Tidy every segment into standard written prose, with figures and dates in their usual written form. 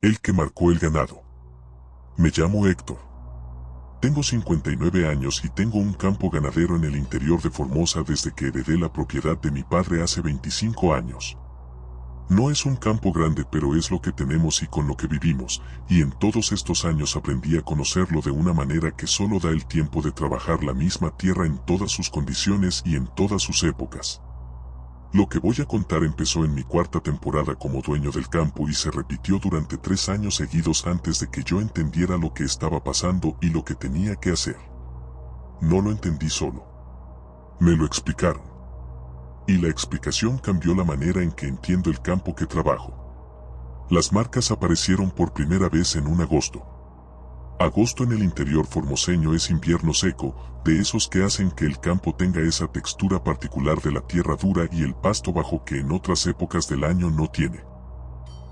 El que marcó el ganado. Me llamo Héctor. Tengo 59 años y tengo un campo ganadero en el interior de Formosa desde que heredé la propiedad de mi padre hace 25 años. No es un campo grande, pero es lo que tenemos y con lo que vivimos, y en todos estos años aprendí a conocerlo de una manera que solo da el tiempo de trabajar la misma tierra en todas sus condiciones y en todas sus épocas. Lo que voy a contar empezó en mi cuarta temporada como dueño del campo y se repitió durante 3 años seguidos antes de que yo entendiera lo que estaba pasando y lo que tenía que hacer. No lo entendí solo. Me lo explicaron. Y la explicación cambió la manera en que entiendo el campo que trabajo. Las marcas aparecieron por primera vez en un agosto. Agosto en el interior formoseño es invierno seco, de esos que hacen que el campo tenga esa textura particular de la tierra dura y el pasto bajo que en otras épocas del año no tiene.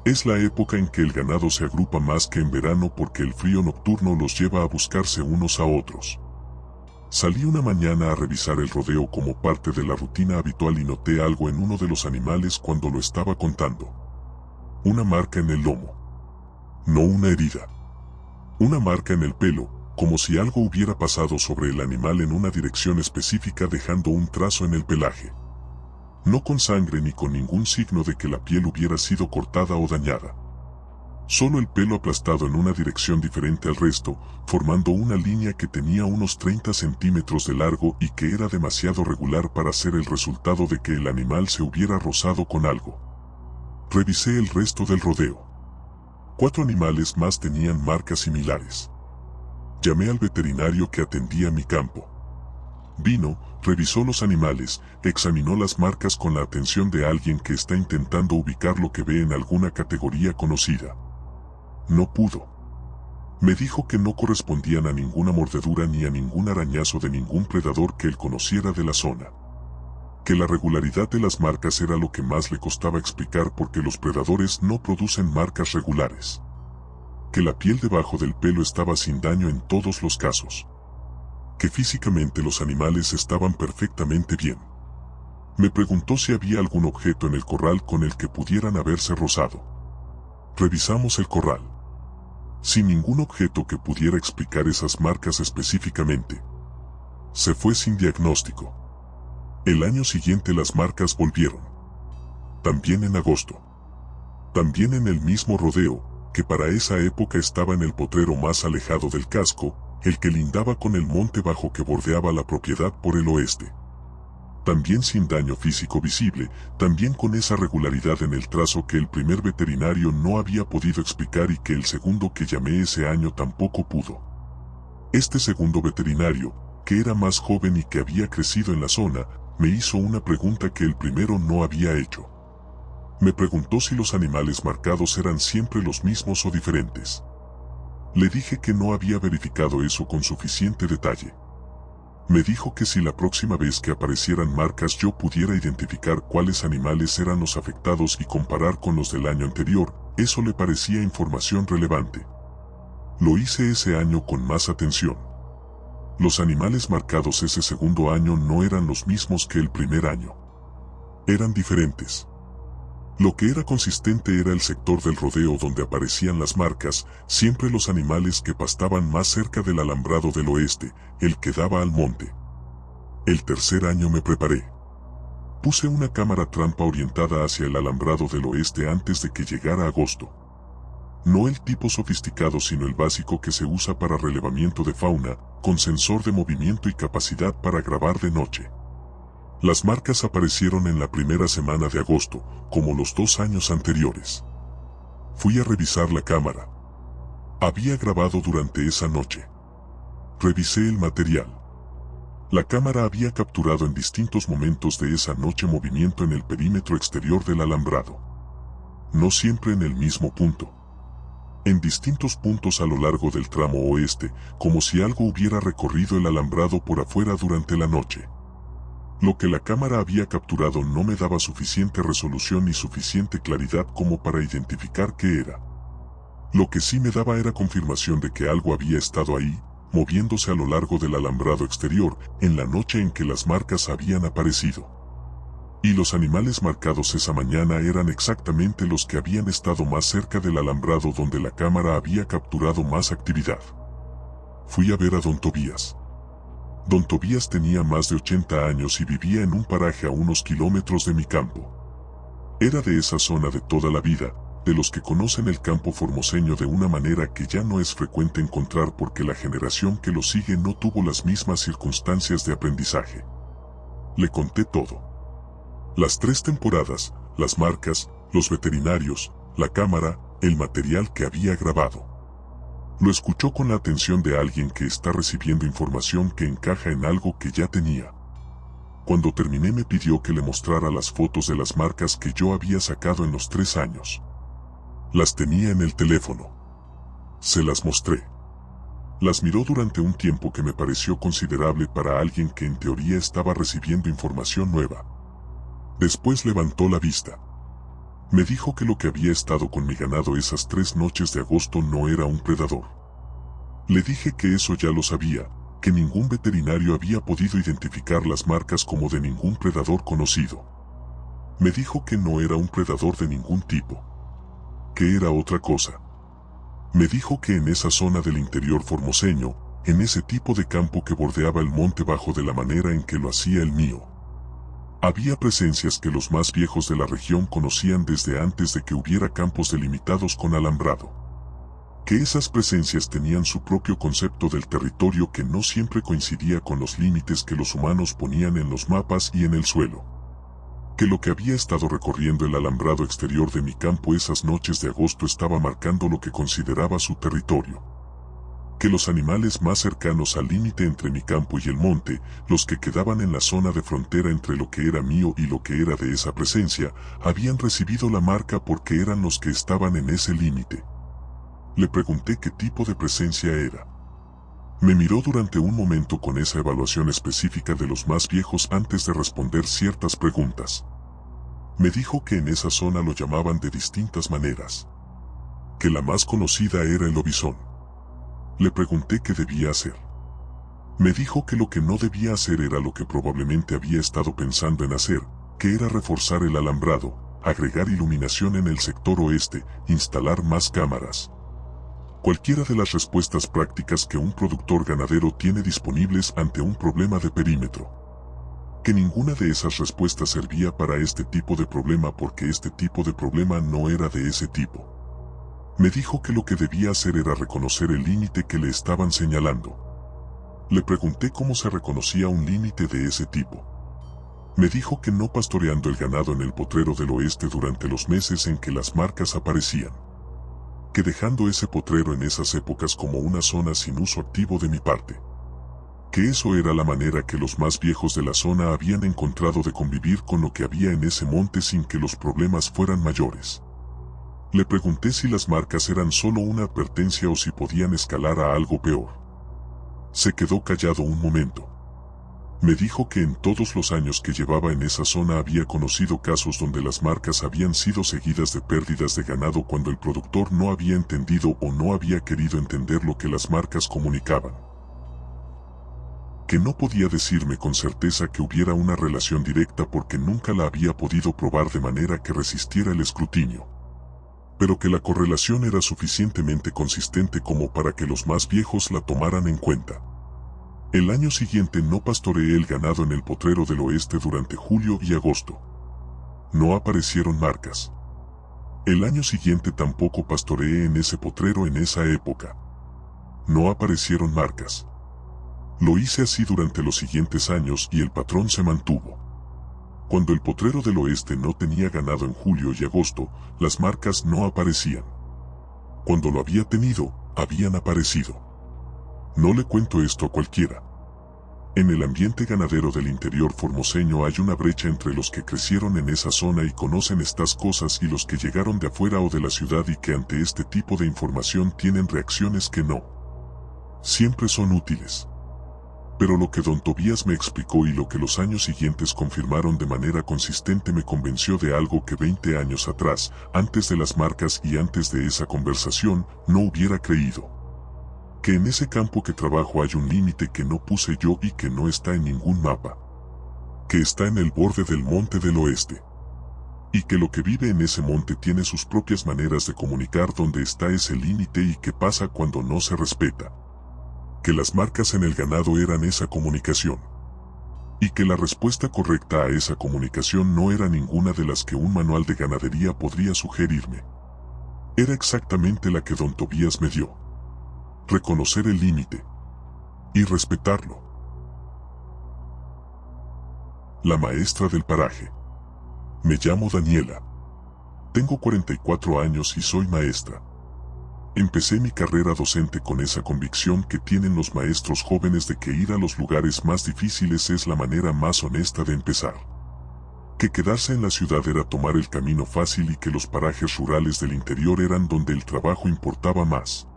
Es la época en que el ganado se agrupa más que en verano porque el frío nocturno los lleva a buscarse unos a otros. Salí una mañana a revisar el rodeo como parte de la rutina habitual y noté algo en uno de los animales cuando lo estaba contando. Una marca en el lomo. No una herida. Una marca en el pelo, como si algo hubiera pasado sobre el animal en una dirección específica dejando un trazo en el pelaje. No con sangre ni con ningún signo de que la piel hubiera sido cortada o dañada. Solo el pelo aplastado en una dirección diferente al resto, formando una línea que tenía unos 30 centímetros de largo y que era demasiado regular para ser el resultado de que el animal se hubiera rozado con algo. Revisé el resto del rodeo. 4 animales más tenían marcas similares. Llamé al veterinario que atendía mi campo. Vino, revisó los animales, examinó las marcas con la atención de alguien que está intentando ubicar lo que ve en alguna categoría conocida. No pudo. Me dijo que no correspondían a ninguna mordedura ni a ningún arañazo de ningún predador que él conociera de la zona. Que la regularidad de las marcas era lo que más le costaba explicar porque los predadores no producen marcas regulares. Que la piel debajo del pelo estaba sin daño en todos los casos. Que físicamente los animales estaban perfectamente bien. Me preguntó si había algún objeto en el corral con el que pudieran haberse rozado. Revisamos el corral. Sin ningún objeto que pudiera explicar esas marcas específicamente. Se fue sin diagnóstico. El año siguiente las marcas volvieron. También en agosto. También en el mismo rodeo, que para esa época estaba en el potrero más alejado del casco, el que lindaba con el monte bajo que bordeaba la propiedad por el oeste. También sin daño físico visible, también con esa regularidad en el trazo que el primer veterinario no había podido explicar y que el segundo que llamé ese año tampoco pudo. Este segundo veterinario, que era más joven y que había crecido en la zona, me hizo una pregunta que el primero no había hecho. Me preguntó si los animales marcados eran siempre los mismos o diferentes. Le dije que no había verificado eso con suficiente detalle. Me dijo que si la próxima vez que aparecieran marcas yo pudiera identificar cuáles animales eran los afectados y comparar con los del año anterior, eso le parecía información relevante. Lo hice ese año con más atención. Los animales marcados ese segundo año no eran los mismos que el primer año. Eran diferentes. Lo que era consistente era el sector del rodeo donde aparecían las marcas, siempre los animales que pastaban más cerca del alambrado del oeste, el que daba al monte. El tercer año me preparé. Puse una cámara trampa orientada hacia el alambrado del oeste antes de que llegara agosto. No el tipo sofisticado sino el básico que se usa para relevamiento de fauna, con sensor de movimiento y capacidad para grabar de noche. Las marcas aparecieron en la primera semana de agosto, como los 2 años anteriores. Fui a revisar la cámara. Había grabado durante esa noche. Revisé el material. La cámara había capturado en distintos momentos de esa noche movimiento en el perímetro exterior del alambrado. No siempre en el mismo punto. En distintos puntos a lo largo del tramo oeste, como si algo hubiera recorrido el alambrado por afuera durante la noche. Lo que la cámara había capturado no me daba suficiente resolución ni suficiente claridad como para identificar qué era. Lo que sí me daba era confirmación de que algo había estado ahí, moviéndose a lo largo del alambrado exterior, en la noche en que las marcas habían aparecido. Y los animales marcados esa mañana eran exactamente los que habían estado más cerca del alambrado donde la cámara había capturado más actividad. Fui a ver a don Tobías. Don Tobías tenía más de 80 años y vivía en un paraje a unos kilómetros de mi campo. Era de esa zona de toda la vida, de los que conocen el campo formoseño de una manera que ya no es frecuente encontrar porque la generación que lo sigue no tuvo las mismas circunstancias de aprendizaje. Le conté todo. Las 3 temporadas, las marcas, los veterinarios, la cámara, el material que había grabado. Lo escuchó con la atención de alguien que está recibiendo información que encaja en algo que ya tenía. Cuando terminé me pidió que le mostrara las fotos de las marcas que yo había sacado en los 3 años. Las tenía en el teléfono. Se las mostré. Las miró durante un tiempo que me pareció considerable para alguien que en teoría estaba recibiendo información nueva. Después levantó la vista. Me dijo que lo que había estado con mi ganado esas 3 noches de agosto no era un predador. Le dije que eso ya lo sabía, que ningún veterinario había podido identificar las marcas como de ningún predador conocido. Me dijo que no era un predador de ningún tipo. Que era otra cosa. Me dijo que en esa zona del interior formoseño, en ese tipo de campo que bordeaba el monte bajo de la manera en que lo hacía el mío, había presencias que los más viejos de la región conocían desde antes de que hubiera campos delimitados con alambrado. Que esas presencias tenían su propio concepto del territorio que no siempre coincidía con los límites que los humanos ponían en los mapas y en el suelo. Que lo que había estado recorriendo el alambrado exterior de mi campo esas noches de agosto estaba marcando lo que consideraba su territorio. Que los animales más cercanos al límite entre mi campo y el monte, los que quedaban en la zona de frontera entre lo que era mío y lo que era de esa presencia, habían recibido la marca porque eran los que estaban en ese límite. Le pregunté qué tipo de presencia era. Me miró durante un momento con esa evaluación específica de los más viejos antes de responder ciertas preguntas. Me dijo que en esa zona lo llamaban de distintas maneras. Que la más conocida era el lobizón. Le pregunté qué debía hacer. Me dijo que lo que no debía hacer era lo que probablemente había estado pensando en hacer, que era reforzar el alambrado, agregar iluminación en el sector oeste, instalar más cámaras. Cualquiera de las respuestas prácticas que un productor ganadero tiene disponibles ante un problema de perímetro. Que ninguna de esas respuestas servía para este tipo de problema porque este tipo de problema no era de ese tipo. Me dijo que lo que debía hacer era reconocer el límite que le estaban señalando. Le pregunté cómo se reconocía un límite de ese tipo. Me dijo que no pastoreando el ganado en el potrero del oeste durante los meses en que las marcas aparecían. Que dejando ese potrero en esas épocas como una zona sin uso activo de mi parte. Que eso era la manera que los más viejos de la zona habían encontrado de convivir con lo que había en ese monte sin que los problemas fueran mayores. Le pregunté si las marcas eran solo una advertencia o si podían escalar a algo peor. Se quedó callado un momento. Me dijo que en todos los años que llevaba en esa zona había conocido casos donde las marcas habían sido seguidas de pérdidas de ganado cuando el productor no había entendido o no había querido entender lo que las marcas comunicaban. Que no podía decirme con certeza que hubiera una relación directa porque nunca la había podido probar de manera que resistiera el escrutinio. Pero que la correlación era suficientemente consistente como para que los más viejos la tomaran en cuenta. El año siguiente no pastoreé el ganado en el potrero del oeste durante julio y agosto. No aparecieron marcas. El año siguiente tampoco pastoreé en ese potrero en esa época. No aparecieron marcas. Lo hice así durante los siguientes años y el patrón se mantuvo. Cuando el potrero del oeste no tenía ganado en julio y agosto, las marcas no aparecían. Cuando lo había tenido, habían aparecido. No le cuento esto a cualquiera. En el ambiente ganadero del interior formoseño hay una brecha entre los que crecieron en esa zona y conocen estas cosas y los que llegaron de afuera o de la ciudad y que ante este tipo de información tienen reacciones que no siempre son útiles. Pero lo que don Tobías me explicó y lo que los años siguientes confirmaron de manera consistente me convenció de algo que 20 años atrás, antes de las marcas y antes de esa conversación, no hubiera creído. Que en ese campo que trabajo hay un límite que no puse yo y que no está en ningún mapa. que está en el borde del monte del oeste, y que lo que vive en ese monte tiene sus propias maneras de comunicar dónde está ese límite y qué pasa cuando no se respeta, que las marcas en el ganado eran esa comunicación, y que la respuesta correcta a esa comunicación no era ninguna de las que un manual de ganadería podría sugerirme. Era exactamente la que don Tobías me dio: reconocer el límite y respetarlo. La maestra del paraje. Me llamo Daniela. Tengo 44 años y soy maestra. Empecé mi carrera docente con esa convicción que tienen los maestros jóvenes de que ir a los lugares más difíciles es la manera más honesta de empezar. Que quedarse en la ciudad era tomar el camino fácil y que los parajes rurales del interior eran donde el trabajo importaba más.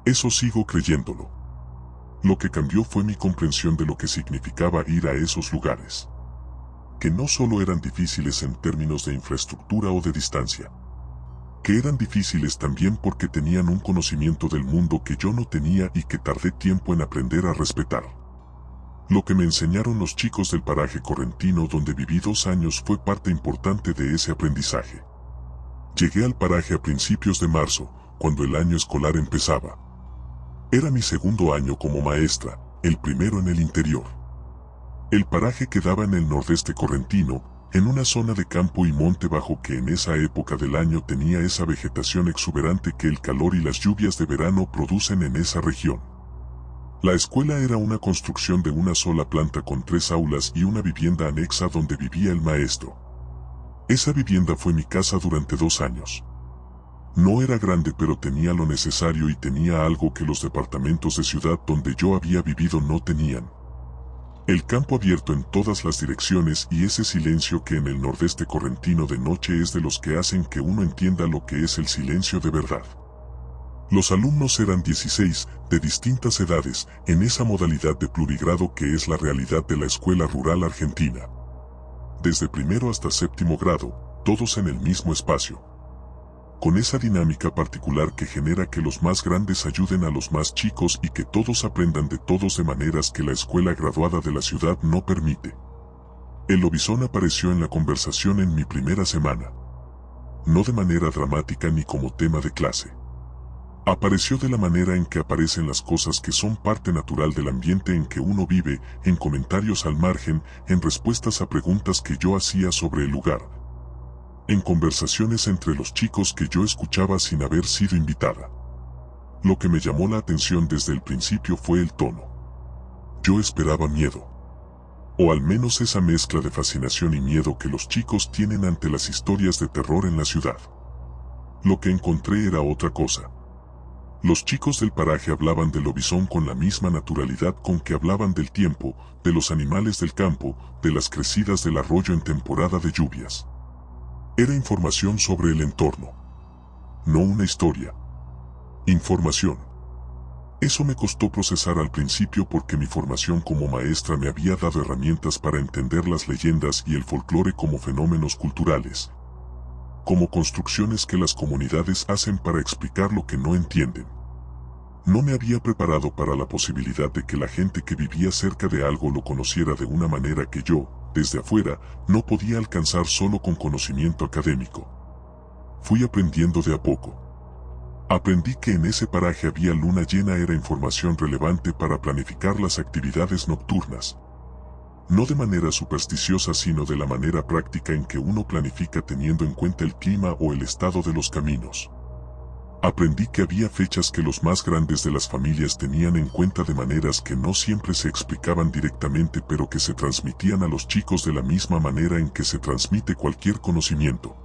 Eso sigo creyéndolo. Lo que cambió fue mi comprensión de lo que significaba ir a esos lugares. Que no solo eran difíciles en términos de infraestructura o de distancia, que eran difíciles también porque tenían un conocimiento del mundo que yo no tenía y que tardé tiempo en aprender a respetar. Lo que me enseñaron los chicos del paraje correntino donde viví 2 años fue parte importante de ese aprendizaje. Llegué al paraje a principios de marzo, cuando el año escolar empezaba. Era mi segundo año como maestra, el primero en el interior. El paraje quedaba en el nordeste correntino, en una zona de campo y monte bajo que en esa época del año tenía esa vegetación exuberante que el calor y las lluvias de verano producen en esa región. La escuela era una construcción de una sola planta con 3 aulas y una vivienda anexa donde vivía el maestro. Esa vivienda fue mi casa durante 2 años. No era grande, pero tenía lo necesario y tenía algo que los departamentos de ciudad donde yo había vivido no tenían: el campo abierto en todas las direcciones y ese silencio que en el nordeste correntino de noche es de los que hacen que uno entienda lo que es el silencio de verdad. Los alumnos eran 16, de distintas edades, en esa modalidad de plurigrado que es la realidad de la escuela rural argentina. Desde primero hasta 7º grado, todos en el mismo espacio. Con esa dinámica particular que genera que los más grandes ayuden a los más chicos y que todos aprendan de todos de maneras que la escuela graduada de la ciudad no permite. El lobizón apareció en la conversación en mi primera semana. No de manera dramática ni como tema de clase. Apareció de la manera en que aparecen las cosas que son parte natural del ambiente en que uno vive, en comentarios al margen, en respuestas a preguntas que yo hacía sobre el lugar, en conversaciones entre los chicos que yo escuchaba sin haber sido invitada. Lo que me llamó la atención desde el principio fue el tono. Yo esperaba miedo. O al menos esa mezcla de fascinación y miedo que los chicos tienen ante las historias de terror en la ciudad. Lo que encontré era otra cosa. Los chicos del paraje hablaban del lobizón con la misma naturalidad con que hablaban del tiempo, de los animales del campo, de las crecidas del arroyo en temporada de lluvias. Era información sobre el entorno. No una historia. Información. Eso me costó procesar al principio porque mi formación como maestra me había dado herramientas para entender las leyendas y el folclore como fenómenos culturales, como construcciones que las comunidades hacen para explicar lo que no entienden. No me había preparado para la posibilidad de que la gente que vivía cerca de algo lo conociera de una manera que yo, desde afuera, no podía alcanzar solo con conocimiento académico. Fui aprendiendo de a poco. Aprendí que en ese paraje había luna llena era información relevante para planificar las actividades nocturnas. No de manera supersticiosa sino de la manera práctica en que uno planifica teniendo en cuenta el clima o el estado de los caminos. Aprendí que había fechas que los más grandes de las familias tenían en cuenta de maneras que no siempre se explicaban directamente pero que se transmitían a los chicos de la misma manera en que se transmite cualquier conocimiento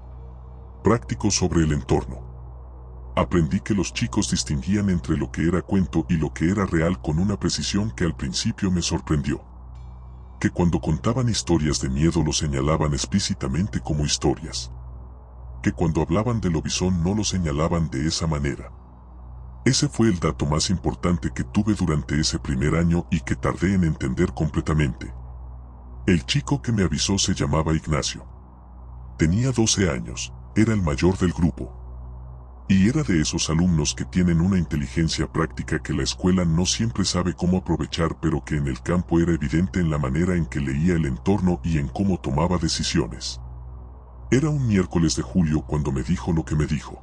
práctico sobre el entorno. Aprendí que los chicos distinguían entre lo que era cuento y lo que era real con una precisión que al principio me sorprendió. Que cuando contaban historias de miedo lo señalaban explícitamente como historias. Que cuando hablaban del lobizón no lo señalaban de esa manera. Ese fue el dato más importante que tuve durante ese primer año y que tardé en entender completamente. El chico que me avisó se llamaba Ignacio. Tenía 12 años, era el mayor del grupo. Y era de esos alumnos que tienen una inteligencia práctica que la escuela no siempre sabe cómo aprovechar, pero que en el campo era evidente en la manera en que leía el entorno y en cómo tomaba decisiones. Era un miércoles de julio cuando me dijo lo que me dijo.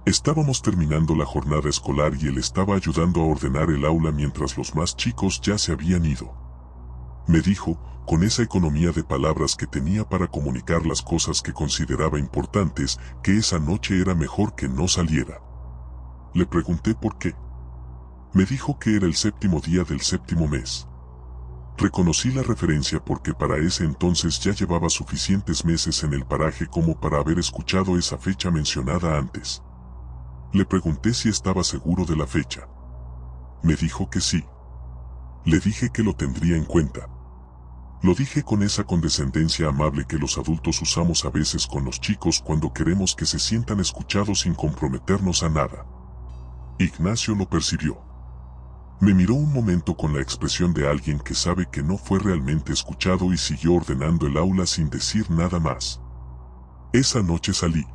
Estábamos terminando la jornada escolar y él estaba ayudando a ordenar el aula mientras los más chicos ya se habían ido. Me dijo, con esa economía de palabras que tenía para comunicar las cosas que consideraba importantes, que esa noche era mejor que no saliera. Le pregunté por qué. Me dijo que era el 7º día del 7º mes. Reconocí la referencia porque para ese entonces ya llevaba suficientes meses en el paraje como para haber escuchado esa fecha mencionada antes. Le pregunté si estaba seguro de la fecha. Me dijo que sí. Le dije que lo tendría en cuenta. Lo dije con esa condescendencia amable que los adultos usamos a veces con los chicos cuando queremos que se sientan escuchados sin comprometernos a nada. Ignacio lo percibió. Me miró un momento con la expresión de alguien que sabe que no fue realmente escuchado y siguió ordenando el aula sin decir nada más. Esa noche salí.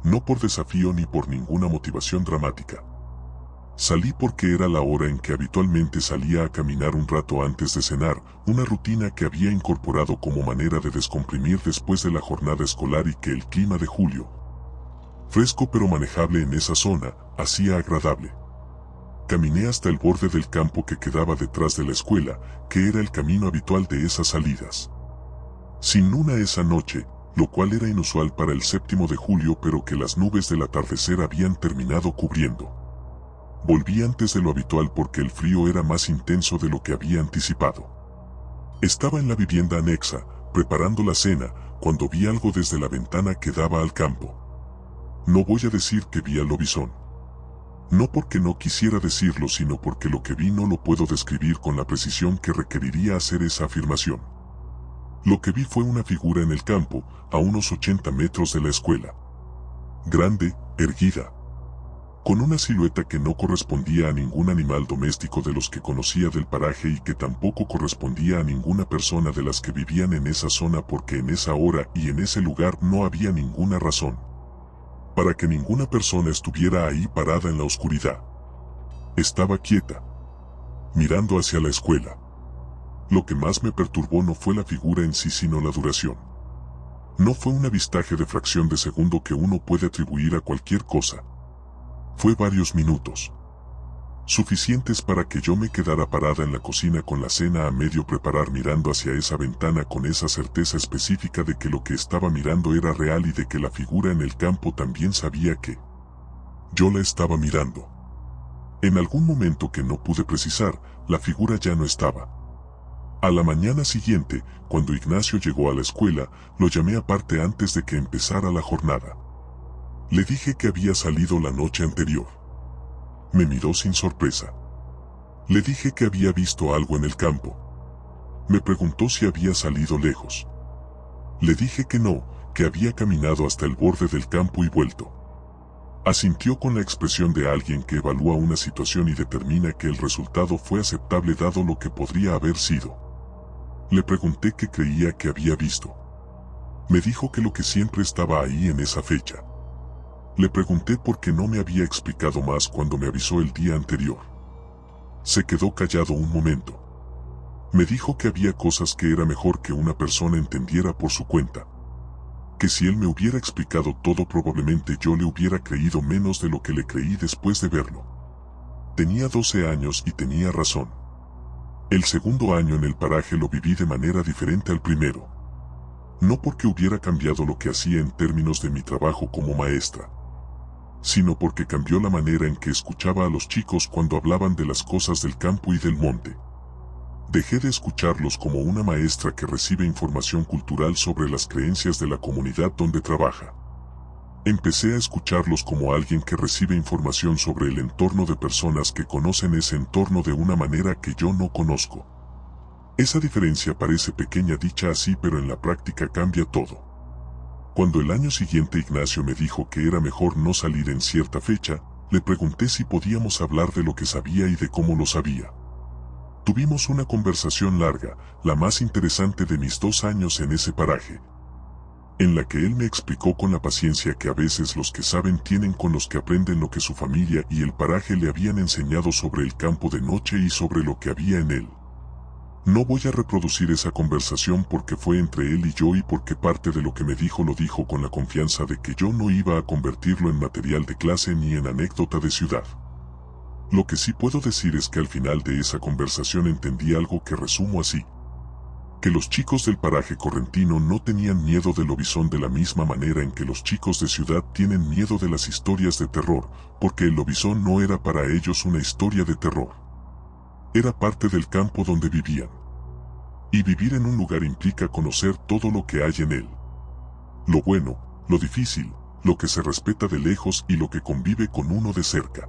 No por desafío ni por ninguna motivación dramática. Salí porque era la hora en que habitualmente salía a caminar un rato antes de cenar, una rutina que había incorporado como manera de descomprimir después de la jornada escolar y que el clima de julio, fresco pero manejable en esa zona, hacía agradable. Caminé hasta el borde del campo que quedaba detrás de la escuela, que era el camino habitual de esas salidas. Sin luna esa noche, lo cual era inusual para el 7º de julio, pero que las nubes del atardecer habían terminado cubriendo. Volví antes de lo habitual porque el frío era más intenso de lo que había anticipado. Estaba en la vivienda anexa, preparando la cena, cuando vi algo desde la ventana que daba al campo. No voy a decir que vi al lobizón. No porque no quisiera decirlo, sino porque lo que vi no lo puedo describir con la precisión que requeriría hacer esa afirmación. Lo que vi fue una figura en el campo, a unos 80 metros de la escuela. Grande, erguida, con una silueta que no correspondía a ningún animal doméstico de los que conocía del paraje y que tampoco correspondía a ninguna persona de las que vivían en esa zona, porque en esa hora y en ese lugar no había ninguna razón para que ninguna persona estuviera ahí parada en la oscuridad. Estaba quieta, mirando hacia la escuela. Lo que más me perturbó no fue la figura en sí, sino la duración. No fue un avistaje de fracción de segundo que uno puede atribuir a cualquier cosa. Fue varios minutos, suficientes para que yo me quedara parada en la cocina con la cena a medio preparar, mirando hacia esa ventana con esa certeza específica de que lo que estaba mirando era real y de que la figura en el campo también sabía que yo la estaba mirando. En algún momento que no pude precisar, la figura ya no estaba. A la mañana siguiente, cuando Ignacio llegó a la escuela, lo llamé aparte antes de que empezara la jornada. Le dije que había salido la noche anterior. Me miró sin sorpresa. Le dije que había visto algo en el campo. Me preguntó si había salido lejos. Le dije que no, que había caminado hasta el borde del campo y vuelto. Asintió con la expresión de alguien que evalúa una situación y determina que el resultado fue aceptable dado lo que podría haber sido. Le pregunté qué creía que había visto. Me dijo que lo que siempre estaba ahí en esa fecha. Le pregunté por qué no me había explicado más cuando me avisó el día anterior. Se quedó callado un momento. Me dijo que había cosas que era mejor que una persona entendiera por su cuenta. Que si él me hubiera explicado todo, probablemente yo le hubiera creído menos de lo que le creí después de verlo. Tenía 12 años y tenía razón. El segundo año en el paraje lo viví de manera diferente al primero. No porque hubiera cambiado lo que hacía en términos de mi trabajo como maestra, sino porque cambió la manera en que escuchaba a los chicos cuando hablaban de las cosas del campo y del monte. Dejé de escucharlos como una maestra que recibe información cultural sobre las creencias de la comunidad donde trabaja. Empecé a escucharlos como alguien que recibe información sobre el entorno de personas que conocen ese entorno de una manera que yo no conozco. Esa diferencia parece pequeña dicha así, pero en la práctica cambia todo. Cuando el año siguiente Ignacio me dijo que era mejor no salir en cierta fecha, le pregunté si podíamos hablar de lo que sabía y de cómo lo sabía. Tuvimos una conversación larga, la más interesante de mis 2 años en ese paraje. en la que él me explicó con la paciencia que a veces los que saben tienen con los que aprenden lo que su familia y el paraje le habían enseñado sobre el campo de noche y sobre lo que había en él. No voy a reproducir esa conversación porque fue entre él y yo y porque parte de lo que me dijo lo dijo con la confianza de que yo no iba a convertirlo en material de clase ni en anécdota de ciudad. Lo que sí puedo decir es que al final de esa conversación entendí algo que resumo así: que los chicos del paraje correntino no tenían miedo del lobizón de la misma manera en que los chicos de ciudad tienen miedo de las historias de terror, porque el lobizón no era para ellos una historia de terror. Era parte del campo donde vivían. Y vivir en un lugar implica conocer todo lo que hay en él. Lo bueno, lo difícil, lo que se respeta de lejos y lo que convive con uno de cerca.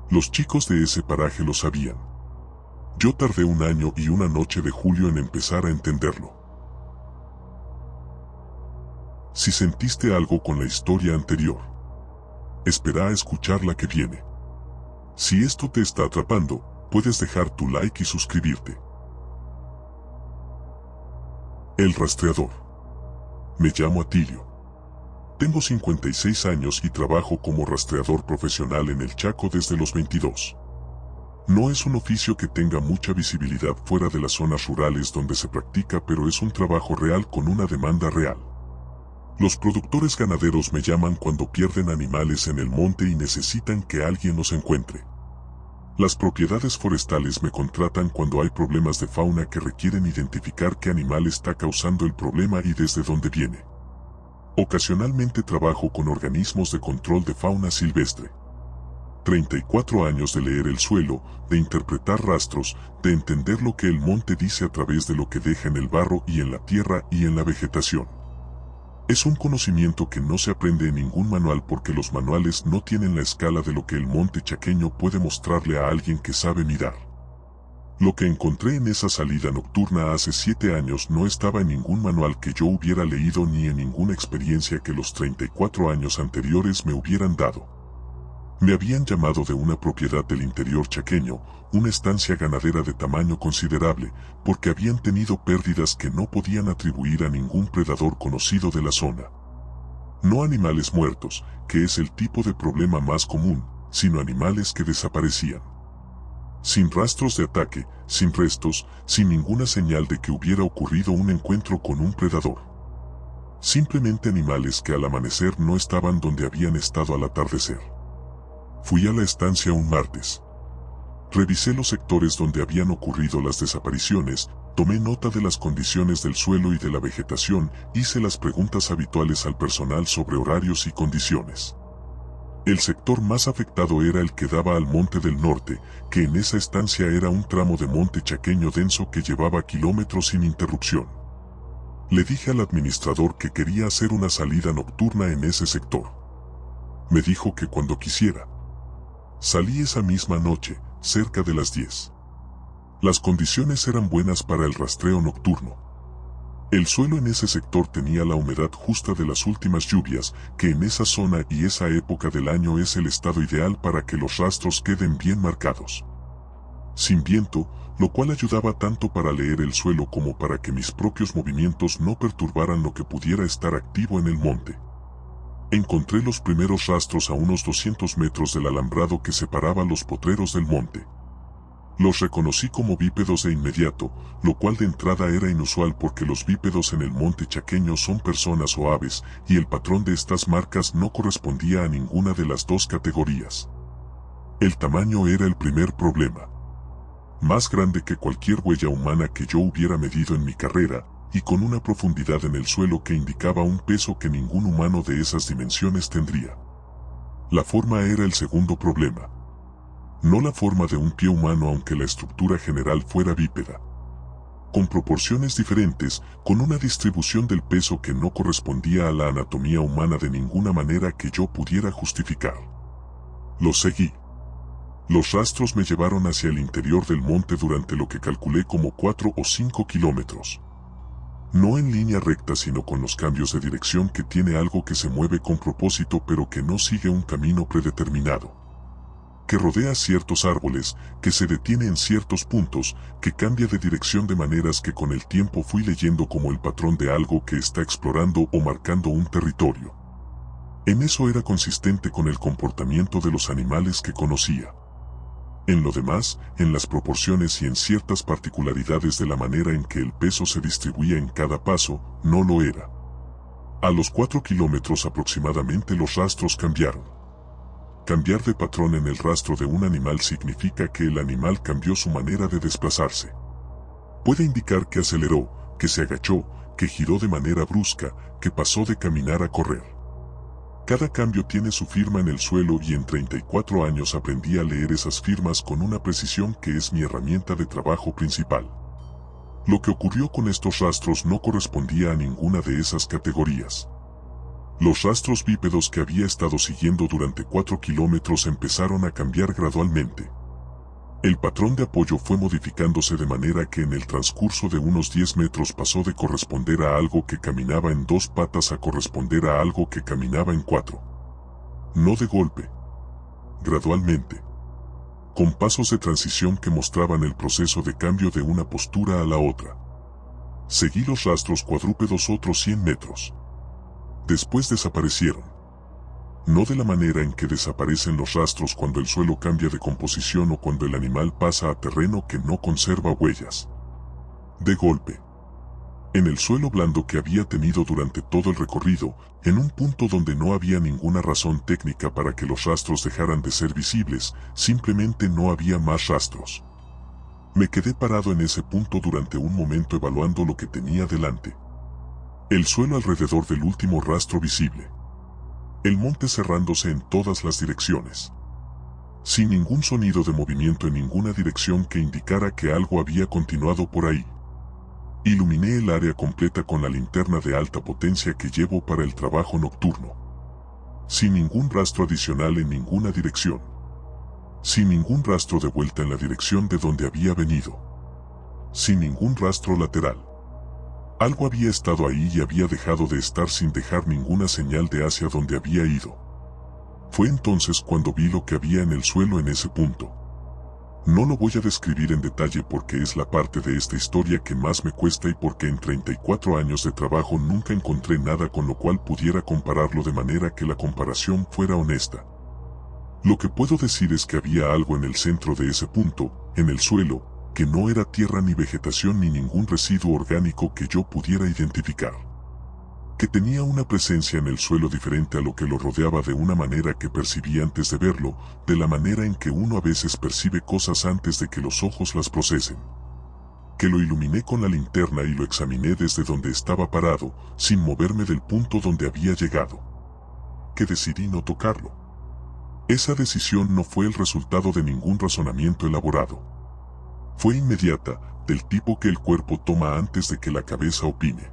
Los chicos de ese paraje lo sabían. Yo tardé 1 año y 1 noche de julio en empezar a entenderlo. Si sentiste algo con la historia anterior, espera a escuchar la que viene. Si esto te está atrapando, puedes dejar tu like y suscribirte. El rastreador. Me llamo Atilio. Tengo 56 años y trabajo como rastreador profesional en el Chaco desde los 22. No es un oficio que tenga mucha visibilidad fuera de las zonas rurales donde se practica, pero es un trabajo real con una demanda real. Los productores ganaderos me llaman cuando pierden animales en el monte y necesitan que alguien los encuentre. Las propiedades forestales me contratan cuando hay problemas de fauna que requieren identificar qué animal está causando el problema y desde dónde viene. Ocasionalmente trabajo con organismos de control de fauna silvestre. 34 años de leer el suelo, de interpretar rastros, de entender lo que el monte dice a través de lo que deja en el barro y en la tierra y en la vegetación. Es un conocimiento que no se aprende en ningún manual porque los manuales no tienen la escala de lo que el monte chaqueño puede mostrarle a alguien que sabe mirar. Lo que encontré en esa salida nocturna hace 7 años no estaba en ningún manual que yo hubiera leído ni en ninguna experiencia que los 34 años anteriores me hubieran dado. Me habían llamado de una propiedad del interior chaqueño, una estancia ganadera de tamaño considerable, porque habían tenido pérdidas que no podían atribuir a ningún predador conocido de la zona. No animales muertos, que es el tipo de problema más común, sino animales que desaparecían. Sin rastros de ataque, sin restos, sin ninguna señal de que hubiera ocurrido un encuentro con un predador. Simplemente animales que al amanecer no estaban donde habían estado al atardecer. Fui a la estancia un martes. Revisé los sectores donde habían ocurrido las desapariciones, tomé nota de las condiciones del suelo y de la vegetación, hice las preguntas habituales al personal sobre horarios y condiciones. El sector más afectado era el que daba al Monte del Norte, que en esa estancia era un tramo de monte chaqueño denso que llevaba kilómetros sin interrupción. Le dije al administrador que quería hacer una salida nocturna en ese sector. Me dijo que cuando quisiera. Salí esa misma noche, cerca de las 10. Las condiciones eran buenas para el rastreo nocturno. El suelo en ese sector tenía la humedad justa de las últimas lluvias, que en esa zona y esa época del año es el estado ideal para que los rastros queden bien marcados. Sin viento, lo cual ayudaba tanto para leer el suelo como para que mis propios movimientos no perturbaran lo que pudiera estar activo en el monte. Encontré los primeros rastros a unos 200 metros del alambrado que separaba los potreros del monte. Los reconocí como bípedos de inmediato, lo cual de entrada era inusual porque los bípedos en el monte chaqueño son personas o aves, y el patrón de estas marcas no correspondía a ninguna de las dos categorías. El tamaño era el primer problema. Más grande que cualquier huella humana que yo hubiera medido en mi carrera, y con una profundidad en el suelo que indicaba un peso que ningún humano de esas dimensiones tendría. La forma era el segundo problema. No la forma de un pie humano aunque la estructura general fuera bípeda. Con proporciones diferentes, con una distribución del peso que no correspondía a la anatomía humana de ninguna manera que yo pudiera justificar. Lo seguí. Los rastros me llevaron hacia el interior del monte durante lo que calculé como 4 o 5 kilómetros. No en línea recta sino con los cambios de dirección que tiene algo que se mueve con propósito pero que no sigue un camino predeterminado. que rodea ciertos árboles, que se detiene en ciertos puntos, que cambia de dirección de maneras que con el tiempo fui leyendo como el patrón de algo que está explorando o marcando un territorio. En eso era consistente con el comportamiento de los animales que conocía. En lo demás, en las proporciones y en ciertas particularidades de la manera en que el peso se distribuía en cada paso, no lo era. A los 4 kilómetros aproximadamente los rastros cambiaron. Cambiar de patrón en el rastro de un animal significa que el animal cambió su manera de desplazarse. Puede indicar que aceleró, que se agachó, que giró de manera brusca, que pasó de caminar a correr. Cada cambio tiene su firma en el suelo y en 34 años aprendí a leer esas firmas con una precisión que es mi herramienta de trabajo principal. Lo que ocurrió con estos rastros no correspondía a ninguna de esas categorías. Los rastros bípedos que había estado siguiendo durante 4 kilómetros empezaron a cambiar gradualmente. El patrón de apoyo fue modificándose de manera que en el transcurso de unos 10 metros pasó de corresponder a algo que caminaba en 2 patas a corresponder a algo que caminaba en 4. No de golpe. Gradualmente. Con pasos de transición que mostraban el proceso de cambio de una postura a la otra. Seguí los rastros cuadrúpedos otros 100 metros. Después desaparecieron. No de la manera en que desaparecen los rastros cuando el suelo cambia de composición o cuando el animal pasa a terreno que no conserva huellas. De golpe. En el suelo blando que había tenido durante todo el recorrido, en un punto donde no había ninguna razón técnica para que los rastros dejaran de ser visibles, simplemente no había más rastros. Me quedé parado en ese punto durante un momento evaluando lo que tenía delante. El suelo alrededor del último rastro visible. El monte cerrándose en todas las direcciones. Sin ningún sonido de movimiento en ninguna dirección que indicara que algo había continuado por ahí. Iluminé el área completa con la linterna de alta potencia que llevo para el trabajo nocturno. Sin ningún rastro adicional en ninguna dirección. Sin ningún rastro de vuelta en la dirección de donde había venido. Sin ningún rastro lateral. Algo había estado ahí y había dejado de estar sin dejar ninguna señal de hacia dónde había ido. Fue entonces cuando vi lo que había en el suelo en ese punto. No lo voy a describir en detalle porque es la parte de esta historia que más me cuesta y porque en 34 años de trabajo nunca encontré nada con lo cual pudiera compararlo de manera que la comparación fuera honesta. Lo que puedo decir es que había algo en el centro de ese punto, en el suelo, que no era tierra ni vegetación ni ningún residuo orgánico que yo pudiera identificar. Que tenía una presencia en el suelo diferente a lo que lo rodeaba de una manera que percibí antes de verlo, de la manera en que uno a veces percibe cosas antes de que los ojos las procesen. Que lo iluminé con la linterna y lo examiné desde donde estaba parado, sin moverme del punto donde había llegado. Que decidí no tocarlo. Esa decisión no fue el resultado de ningún razonamiento elaborado. Fue inmediata, del tipo que el cuerpo toma antes de que la cabeza opine.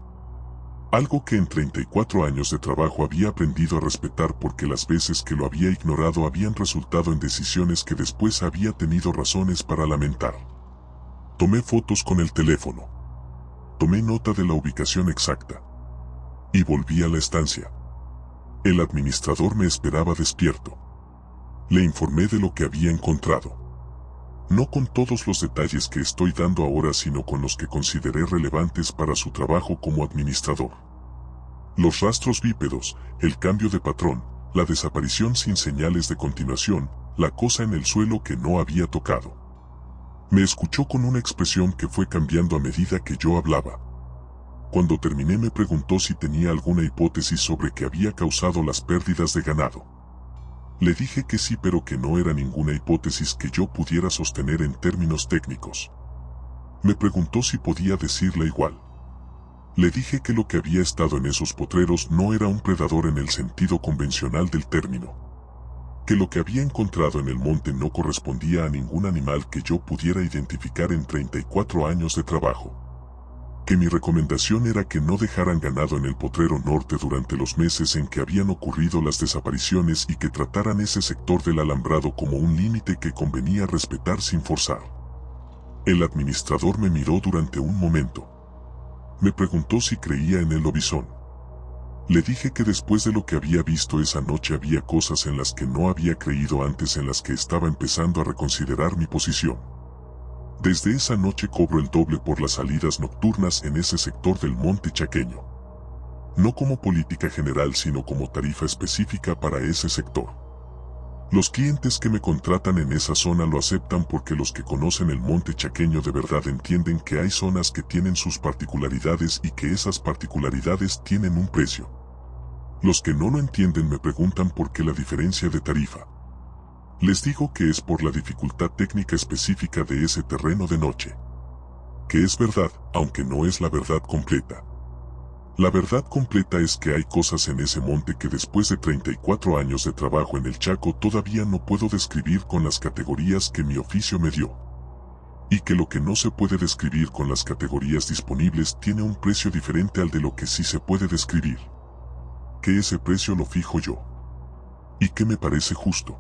Algo que en 34 años de trabajo había aprendido a respetar porque las veces que lo había ignorado habían resultado en decisiones que después había tenido razones para lamentar. Tomé fotos con el teléfono. Tomé nota de la ubicación exacta. Y volví a la estancia. El administrador me esperaba despierto. Le informé de lo que había encontrado. No con todos los detalles que estoy dando ahora, sino con los que consideré relevantes para su trabajo como administrador. Los rastros bípedos, el cambio de patrón, la desaparición sin señales de continuación, la cosa en el suelo que no había tocado. Me escuchó con una expresión que fue cambiando a medida que yo hablaba. Cuando terminé me preguntó si tenía alguna hipótesis sobre qué había causado las pérdidas de ganado. Le dije que sí, pero que no era ninguna hipótesis que yo pudiera sostener en términos técnicos. Me preguntó si podía decirla igual. Le dije que lo que había estado en esos potreros no era un predador en el sentido convencional del término. Que lo que había encontrado en el monte no correspondía a ningún animal que yo pudiera identificar en 34 años de trabajo. Que mi recomendación era que no dejaran ganado en el potrero norte durante los meses en que habían ocurrido las desapariciones y que trataran ese sector del alambrado como un límite que convenía respetar sin forzar. El administrador me miró durante un momento. Me preguntó si creía en el lobizón. Le dije que después de lo que había visto esa noche había cosas en las que no había creído antes, en las que estaba empezando a reconsiderar mi posición. Desde esa noche cobro el doble por las salidas nocturnas en ese sector del Monte Chaqueño. No como política general, sino como tarifa específica para ese sector. Los clientes que me contratan en esa zona lo aceptan porque los que conocen el Monte Chaqueño de verdad entienden que hay zonas que tienen sus particularidades y que esas particularidades tienen un precio. Los que no lo entienden me preguntan por qué la diferencia de tarifa. Les digo que es por la dificultad técnica específica de ese terreno de noche. Que es verdad, aunque no es la verdad completa. La verdad completa es que hay cosas en ese monte que después de 34 años de trabajo en el Chaco todavía no puedo describir con las categorías que mi oficio me dio. Y que lo que no se puede describir con las categorías disponibles tiene un precio diferente al de lo que sí se puede describir. Que ese precio lo fijo yo. Y que me parece justo.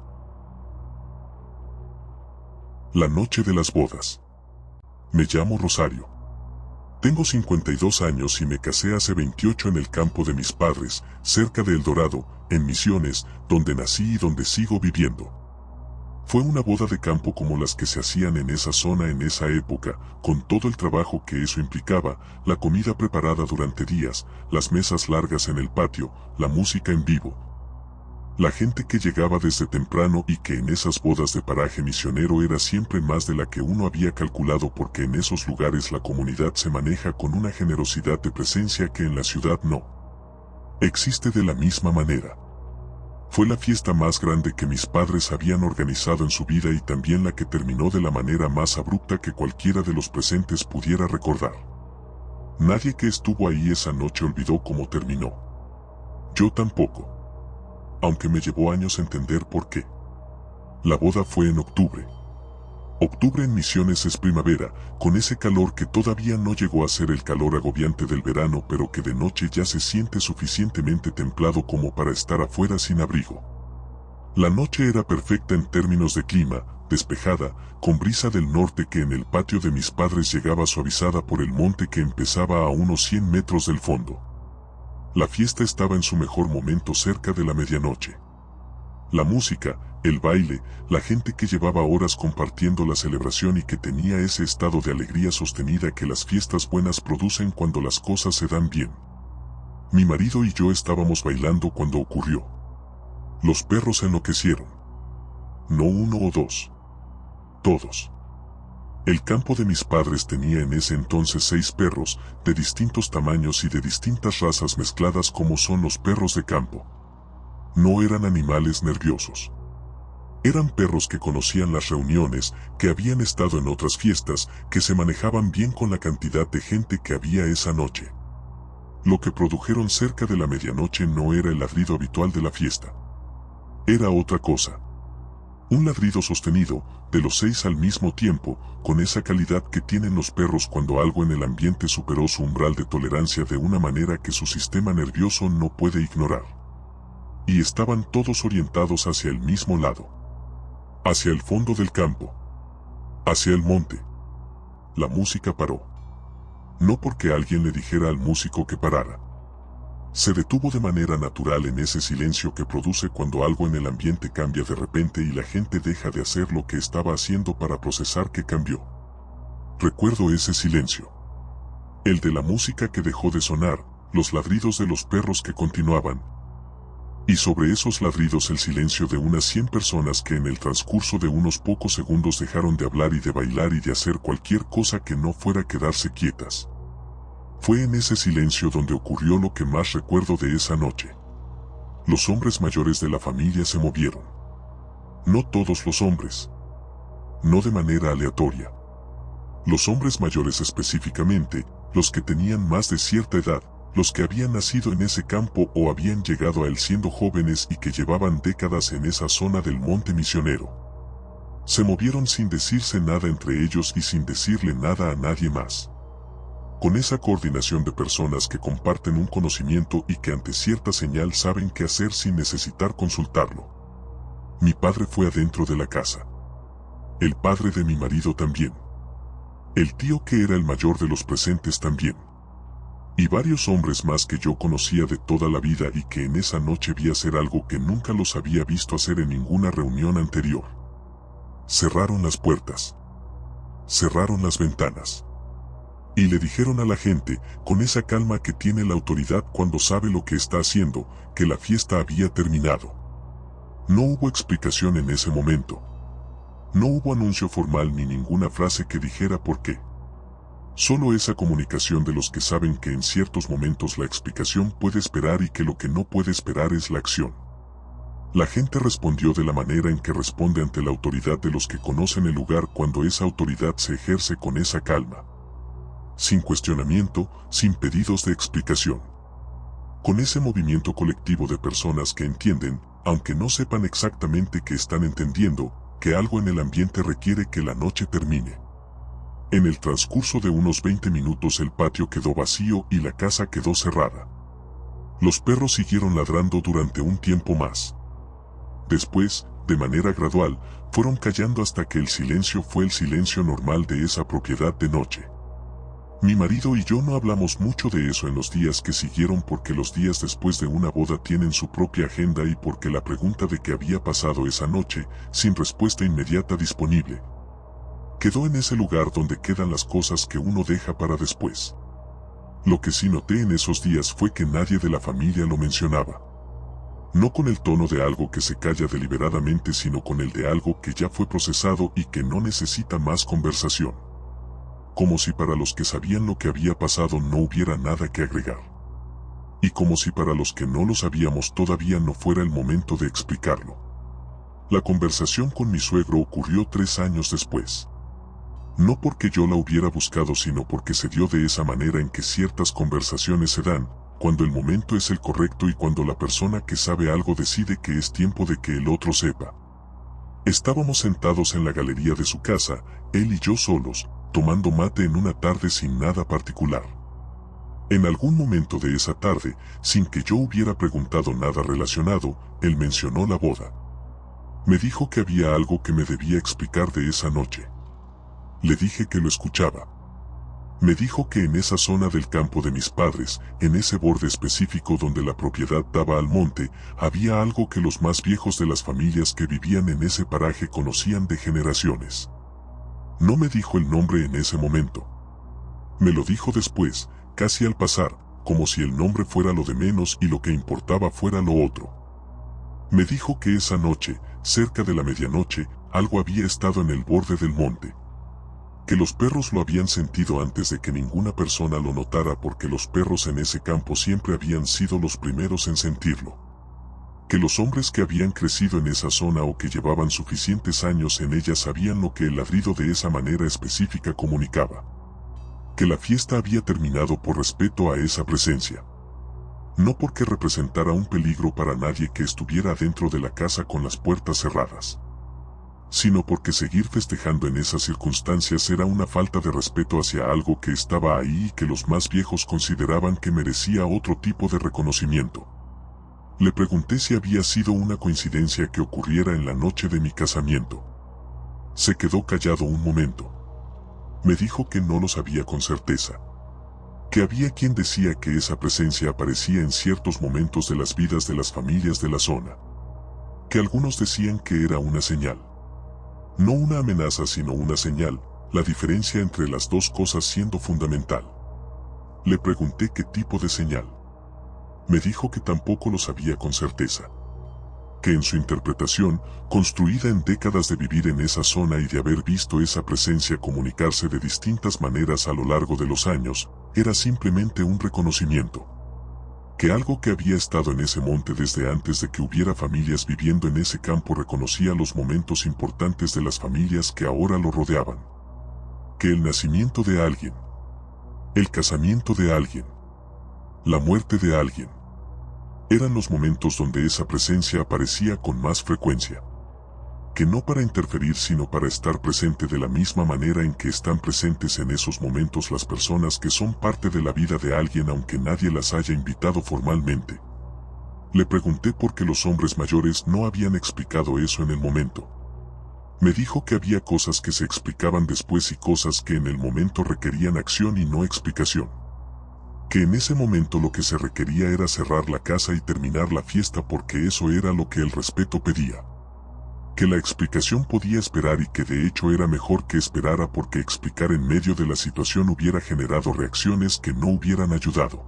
La noche de las bodas. Me llamo Rosario. Tengo 52 años y me casé hace 28 en el campo de mis padres, cerca de El Dorado, en Misiones, donde nací y donde sigo viviendo. Fue una boda de campo como las que se hacían en esa zona en esa época, con todo el trabajo que eso implicaba, la comida preparada durante días, las mesas largas en el patio, la música en vivo. La gente que llegaba desde temprano y que en esas bodas de paraje misionero era siempre más de la que uno había calculado, porque en esos lugares la comunidad se maneja con una generosidad de presencia que en la ciudad no existe de la misma manera. Fue la fiesta más grande que mis padres habían organizado en su vida y también la que terminó de la manera más abrupta que cualquiera de los presentes pudiera recordar. Nadie que estuvo ahí esa noche olvidó cómo terminó. Yo tampoco. Aunque me llevó años entender por qué. La boda fue en octubre. Octubre en Misiones es primavera, con ese calor que todavía no llegó a ser el calor agobiante del verano, pero que de noche ya se siente suficientemente templado como para estar afuera sin abrigo. La noche era perfecta en términos de clima, despejada, con brisa del norte que en el patio de mis padres llegaba suavizada por el monte que empezaba a unos 100 metros del fondo. La fiesta estaba en su mejor momento cerca de la medianoche. La música, el baile, la gente que llevaba horas compartiendo la celebración y que tenía ese estado de alegría sostenida que las fiestas buenas producen cuando las cosas se dan bien. Mi marido y yo estábamos bailando cuando ocurrió. Los perros enloquecieron. No uno o dos. Todos. El campo de mis padres tenía en ese entonces 6 perros, de distintos tamaños y de distintas razas mezcladas como son los perros de campo. No eran animales nerviosos. Eran perros que conocían las reuniones, que habían estado en otras fiestas, que se manejaban bien con la cantidad de gente que había esa noche. Lo que produjeron cerca de la medianoche no era el ladrido habitual de la fiesta. Era otra cosa. Un ladrido sostenido, de los 6 al mismo tiempo, con esa calidad que tienen los perros cuando algo en el ambiente superó su umbral de tolerancia de una manera que su sistema nervioso no puede ignorar. Y estaban todos orientados hacia el mismo lado. Hacia el fondo del campo. Hacia el monte. La música paró. No porque alguien le dijera al músico que parara. Se detuvo de manera natural en ese silencio que produce cuando algo en el ambiente cambia de repente y la gente deja de hacer lo que estaba haciendo para procesar que cambió. Recuerdo ese silencio. El de la música que dejó de sonar, los ladridos de los perros que continuaban. Y sobre esos ladridos el silencio de unas 100 personas que en el transcurso de unos pocos segundos dejaron de hablar y de bailar y de hacer cualquier cosa que no fuera quedarse quietas. Fue en ese silencio donde ocurrió lo que más recuerdo de esa noche. Los hombres mayores de la familia se movieron. No todos los hombres. No de manera aleatoria. Los hombres mayores específicamente, los que tenían más de cierta edad, los que habían nacido en ese campo o habían llegado a él siendo jóvenes y que llevaban décadas en esa zona del monte misionero. Se movieron sin decirse nada entre ellos y sin decirle nada a nadie más. Con esa coordinación de personas que comparten un conocimiento y que ante cierta señal saben qué hacer sin necesitar consultarlo. Mi padre fue adentro de la casa. El padre de mi marido también. El tío que era el mayor de los presentes también. Y varios hombres más que yo conocía de toda la vida y que en esa noche vi hacer algo que nunca los había visto hacer en ninguna reunión anterior. Cerraron las puertas. Cerraron las ventanas. Y le dijeron a la gente, con esa calma que tiene la autoridad cuando sabe lo que está haciendo, que la fiesta había terminado. No hubo explicación en ese momento. No hubo anuncio formal ni ninguna frase que dijera por qué. Solo esa comunicación de los que saben que en ciertos momentos la explicación puede esperar y que lo que no puede esperar es la acción. La gente respondió de la manera en que responde ante la autoridad de los que conocen el lugar cuando esa autoridad se ejerce con esa calma. Sin cuestionamiento, sin pedidos de explicación. Con ese movimiento colectivo de personas que entienden, aunque no sepan exactamente qué están entendiendo, que algo en el ambiente requiere que la noche termine. En el transcurso de unos 20 minutos el patio quedó vacío y la casa quedó cerrada. Los perros siguieron ladrando durante un tiempo más. Después, de manera gradual, fueron callando hasta que el silencio fue el silencio normal de esa propiedad de noche. Mi marido y yo no hablamos mucho de eso en los días que siguieron porque los días después de una boda tienen su propia agenda y porque la pregunta de qué había pasado esa noche, sin respuesta inmediata disponible, quedó en ese lugar donde quedan las cosas que uno deja para después. Lo que sí noté en esos días fue que nadie de la familia lo mencionaba. No con el tono de algo que se calla deliberadamente, sino con el de algo que ya fue procesado y que no necesita más conversación. Como si para los que sabían lo que había pasado no hubiera nada que agregar. Y como si para los que no lo sabíamos todavía no fuera el momento de explicarlo. La conversación con mi suegro ocurrió 3 años después. No porque yo la hubiera buscado, sino porque se dio de esa manera en que ciertas conversaciones se dan, cuando el momento es el correcto y cuando la persona que sabe algo decide que es tiempo de que el otro sepa. Estábamos sentados en la galería de su casa, él y yo solos, tomando mate en una tarde sin nada particular. En algún momento de esa tarde, sin que yo hubiera preguntado nada relacionado, él mencionó la boda. Me dijo que había algo que me debía explicar de esa noche. Le dije que lo escuchaba. Me dijo que en esa zona del campo de mis padres, en ese borde específico donde la propiedad daba al monte, había algo que los más viejos de las familias que vivían en ese paraje conocían de generaciones. No me dijo el nombre en ese momento. Me lo dijo después, casi al pasar, como si el nombre fuera lo de menos y lo que importaba fuera lo otro. Me dijo que esa noche, cerca de la medianoche, algo había estado en el borde del monte. Que los perros lo habían sentido antes de que ninguna persona lo notara porque los perros en ese campo siempre habían sido los primeros en sentirlo. Que los hombres que habían crecido en esa zona o que llevaban suficientes años en ella sabían lo que el ladrido de esa manera específica comunicaba. Que la fiesta había terminado por respeto a esa presencia. No porque representara un peligro para nadie que estuviera dentro de la casa con las puertas cerradas, sino porque seguir festejando en esas circunstancias era una falta de respeto hacia algo que estaba ahí y que los más viejos consideraban que merecía otro tipo de reconocimiento. Le pregunté si había sido una coincidencia que ocurriera en la noche de mi casamiento. Se quedó callado un momento. Me dijo que no lo sabía con certeza. Que había quien decía que esa presencia aparecía en ciertos momentos de las vidas de las familias de la zona. Que algunos decían que era una señal. No una amenaza sino una señal, la diferencia entre las dos cosas siendo fundamental. Le pregunté qué tipo de señal. Me dijo que tampoco lo sabía con certeza. Que en su interpretación, construida en décadas de vivir en esa zona y de haber visto esa presencia comunicarse de distintas maneras a lo largo de los años, era simplemente un reconocimiento. Que algo que había estado en ese monte desde antes de que hubiera familias viviendo en ese campo reconocía los momentos importantes de las familias que ahora lo rodeaban. Que el nacimiento de alguien, el casamiento de alguien, la muerte de alguien, eran los momentos donde esa presencia aparecía con más frecuencia. Que no para interferir sino para estar presente de la misma manera en que están presentes en esos momentos las personas que son parte de la vida de alguien aunque nadie las haya invitado formalmente. Le pregunté por qué los hombres mayores no habían explicado eso en el momento. Me dijo que había cosas que se explicaban después y cosas que en el momento requerían acción y no explicación. Que en ese momento lo que se requería era cerrar la casa y terminar la fiesta porque eso era lo que el respeto pedía. Que la explicación podía esperar y que de hecho era mejor que esperara porque explicar en medio de la situación hubiera generado reacciones que no hubieran ayudado.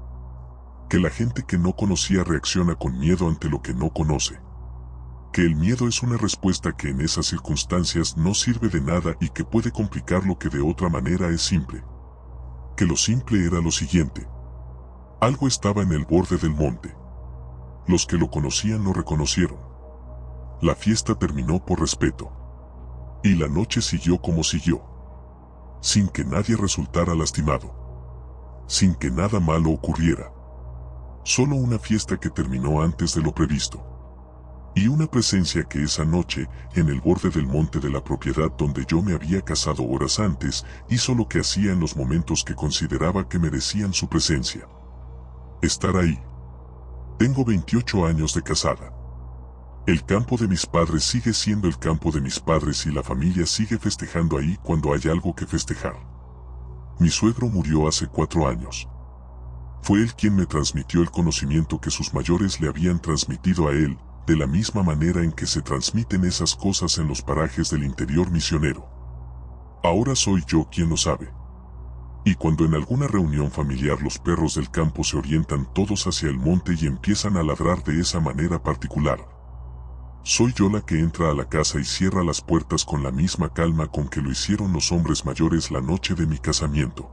Que la gente que no conocía reacciona con miedo ante lo que no conoce. Que el miedo es una respuesta que en esas circunstancias no sirve de nada y que puede complicar lo que de otra manera es simple. Que lo simple era lo siguiente. Algo estaba en el borde del monte. Los que lo conocían lo reconocieron. La fiesta terminó por respeto. Y la noche siguió como siguió. Sin que nadie resultara lastimado. Sin que nada malo ocurriera. Solo una fiesta que terminó antes de lo previsto. Y una presencia que esa noche, en el borde del monte de la propiedad donde yo me había casado horas antes, hizo lo que hacía en los momentos que consideraba que merecían su presencia. Estar ahí. Tengo 28 años de casada. El campo de mis padres sigue siendo el campo de mis padres y la familia sigue festejando ahí cuando hay algo que festejar. Mi suegro murió hace 4 años. Fue él quien me transmitió el conocimiento que sus mayores le habían transmitido a él, de la misma manera en que se transmiten esas cosas en los parajes del interior misionero. Ahora soy yo quien lo sabe. Y cuando en alguna reunión familiar los perros del campo se orientan todos hacia el monte y empiezan a ladrar de esa manera particular, soy yo la que entra a la casa y cierra las puertas con la misma calma con que lo hicieron los hombres mayores la noche de mi casamiento.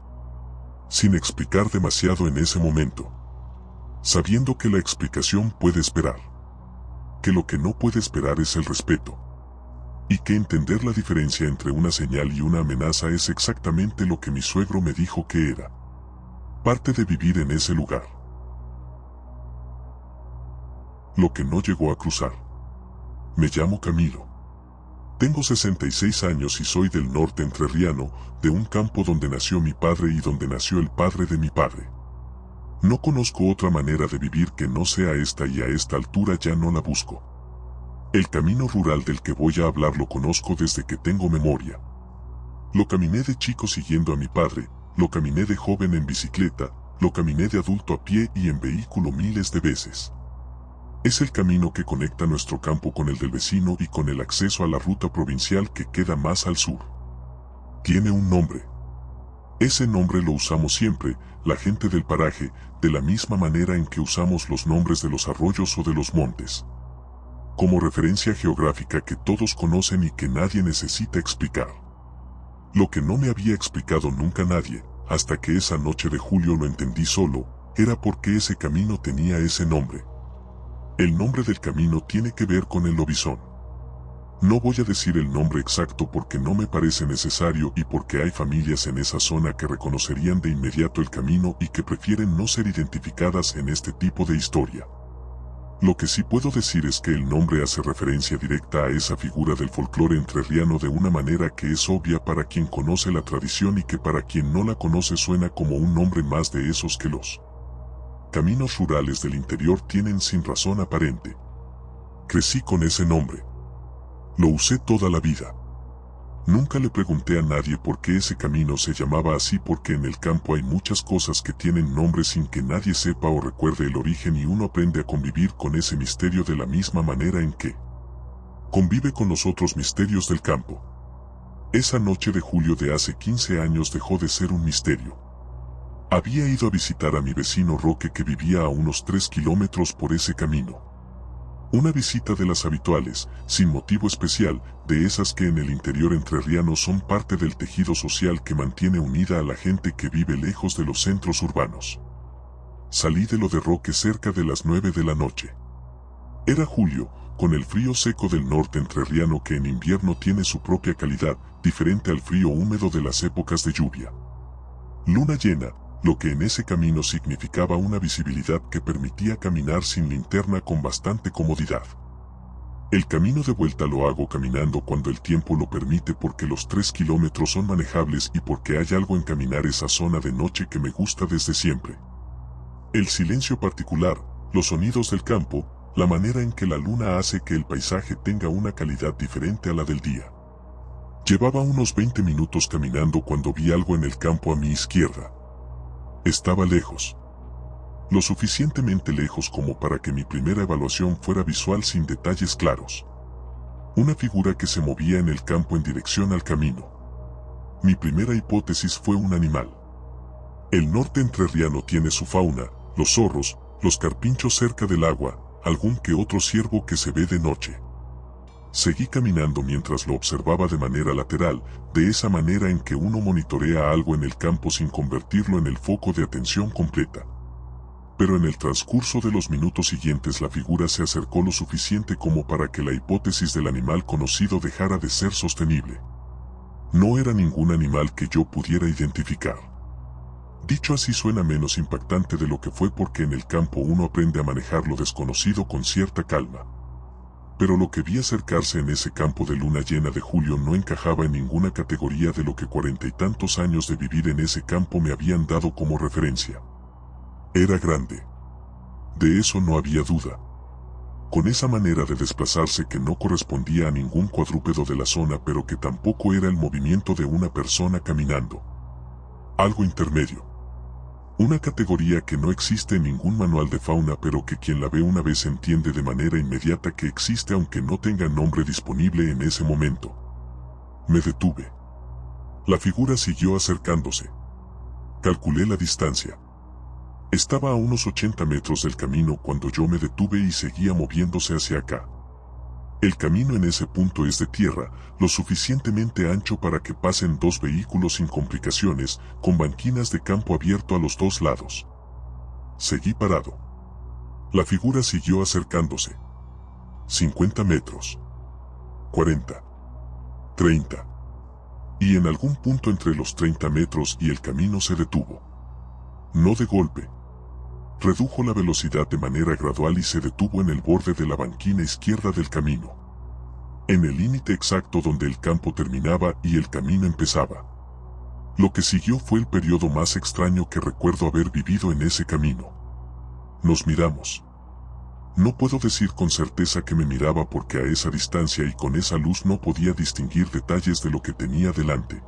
Sin explicar demasiado en ese momento. Sabiendo que la explicación puede esperar. Que lo que no puede esperar es el respeto. Y que entender la diferencia entre una señal y una amenaza es exactamente lo que mi suegro me dijo que era. Parte de vivir en ese lugar. Lo que no llegó a cruzar. Me llamo Camilo. Tengo 66 años y soy del norte entrerriano, de un campo donde nació mi padre y donde nació el padre de mi padre. No conozco otra manera de vivir que no sea esta y a esta altura ya no la busco. El camino rural del que voy a hablar lo conozco desde que tengo memoria. Lo caminé de chico siguiendo a mi padre, lo caminé de joven en bicicleta, lo caminé de adulto a pie y en vehículo miles de veces. Es el camino que conecta nuestro campo con el del vecino y con el acceso a la ruta provincial que queda más al sur. Tiene un nombre. Ese nombre lo usamos siempre, la gente del paraje, de la misma manera en que usamos los nombres de los arroyos o de los montes. Como referencia geográfica que todos conocen y que nadie necesita explicar. Lo que no me había explicado nunca nadie, hasta que esa noche de julio lo entendí solo, era por qué ese camino tenía ese nombre. El nombre del camino tiene que ver con el lobizón. No voy a decir el nombre exacto porque no me parece necesario y porque hay familias en esa zona que reconocerían de inmediato el camino y que prefieren no ser identificadas en este tipo de historia. Lo que sí puedo decir es que el nombre hace referencia directa a esa figura del folclore entrerriano de una manera que es obvia para quien conoce la tradición y que para quien no la conoce suena como un nombre más de esos que los caminos rurales del interior tienen sin razón aparente. Crecí con ese nombre. Lo usé toda la vida. Nunca le pregunté a nadie por qué ese camino se llamaba así porque en el campo hay muchas cosas que tienen nombre sin que nadie sepa o recuerde el origen y uno aprende a convivir con ese misterio de la misma manera en que convive con los otros misterios del campo. Esa noche de julio de hace 15 años dejó de ser un misterio. Había ido a visitar a mi vecino Roque que vivía a unos 3 kilómetros por ese camino. Una visita de las habituales, sin motivo especial, de esas que en el interior entrerriano son parte del tejido social que mantiene unida a la gente que vive lejos de los centros urbanos. Salí de lo de Roque cerca de las 9 de la noche. Era julio, con el frío seco del norte entrerriano que en invierno tiene su propia calidad, diferente al frío húmedo de las épocas de lluvia. Luna llena, lo que en ese camino significaba una visibilidad que permitía caminar sin linterna con bastante comodidad. El camino de vuelta lo hago caminando cuando el tiempo lo permite porque los 3 kilómetros son manejables y porque hay algo en caminar esa zona de noche que me gusta desde siempre. El silencio particular, los sonidos del campo, la manera en que la luna hace que el paisaje tenga una calidad diferente a la del día. Llevaba unos 20 minutos caminando cuando vi algo en el campo a mi izquierda. Estaba lejos. lo suficientemente lejos como para que mi primera evaluación fuera visual sin detalles claros. Una figura que se movía en el campo en dirección al camino. Mi primera hipótesis fue un animal. El norte entrerriano tiene su fauna, los zorros, los carpinchos cerca del agua, algún que otro ciervo que se ve de noche. Seguí caminando mientras lo observaba de manera lateral, de esa manera en que uno monitorea algo en el campo sin convertirlo en el foco de atención completa. Pero en el transcurso de los minutos siguientes la figura se acercó lo suficiente como para que la hipótesis del animal conocido dejara de ser sostenible. No era ningún animal que yo pudiera identificar. Dicho así suena menos impactante de lo que fue porque en el campo uno aprende a manejar lo desconocido con cierta calma. Pero lo que vi acercarse en ese campo de luna llena de julio no encajaba en ninguna categoría de lo que 40 y tantos años de vivir en ese campo me habían dado como referencia. Era grande. De eso no había duda. Con esa manera de desplazarse que no correspondía a ningún cuadrúpedo de la zona, pero que tampoco era el movimiento de una persona caminando. Algo intermedio. Una categoría que no existe en ningún manual de fauna, pero que quien la ve una vez entiende de manera inmediata que existe aunque no tenga nombre disponible en ese momento. Me detuve. La figura siguió acercándose. Calculé la distancia. Estaba a unos 80 metros del camino cuando yo me detuve y seguía moviéndose hacia acá. El camino en ese punto es de tierra, lo suficientemente ancho para que pasen dos vehículos sin complicaciones, con banquinas de campo abierto a los dos lados. Seguí parado. La figura siguió acercándose. 50 metros. 40. 30. Y en algún punto entre los 30 metros y el camino se detuvo. No de golpe. Redujo la velocidad de manera gradual y se detuvo en el borde de la banquina izquierda del camino. En el límite exacto donde el campo terminaba y el camino empezaba. Lo que siguió fue el periodo más extraño que recuerdo haber vivido en ese camino. Nos miramos. No puedo decir con certeza que me miraba porque a esa distancia y con esa luz no podía distinguir detalles de lo que tenía delante.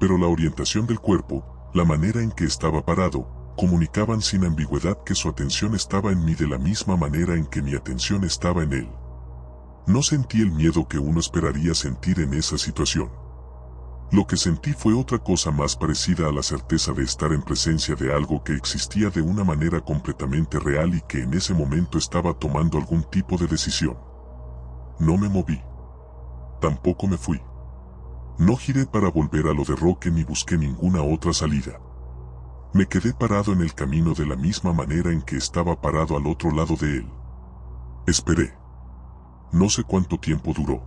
Pero la orientación del cuerpo, la manera en que estaba parado, comunicaban sin ambigüedad que su atención estaba en mí de la misma manera en que mi atención estaba en él. No sentí el miedo que uno esperaría sentir en esa situación. Lo que sentí fue otra cosa más parecida a la certeza de estar en presencia de algo que existía de una manera completamente real y que en ese momento estaba tomando algún tipo de decisión. No me moví. Tampoco me fui. No giré para volver a lo de Roque ni busqué ninguna otra salida. Me quedé parado en el camino de la misma manera en que estaba parado al otro lado de él. Esperé. No sé cuánto tiempo duró.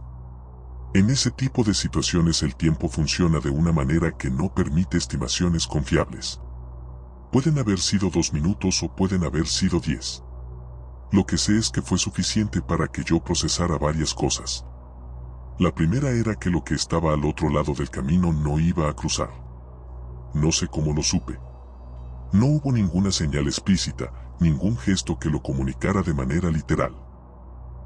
En ese tipo de situaciones el tiempo funciona de una manera que no permite estimaciones confiables. Pueden haber sido 2 minutos o pueden haber sido 10. Lo que sé es que fue suficiente para que yo procesara varias cosas. La primera era que lo que estaba al otro lado del camino no iba a cruzar. No sé cómo lo supe. No hubo ninguna señal explícita, ningún gesto que lo comunicara de manera literal.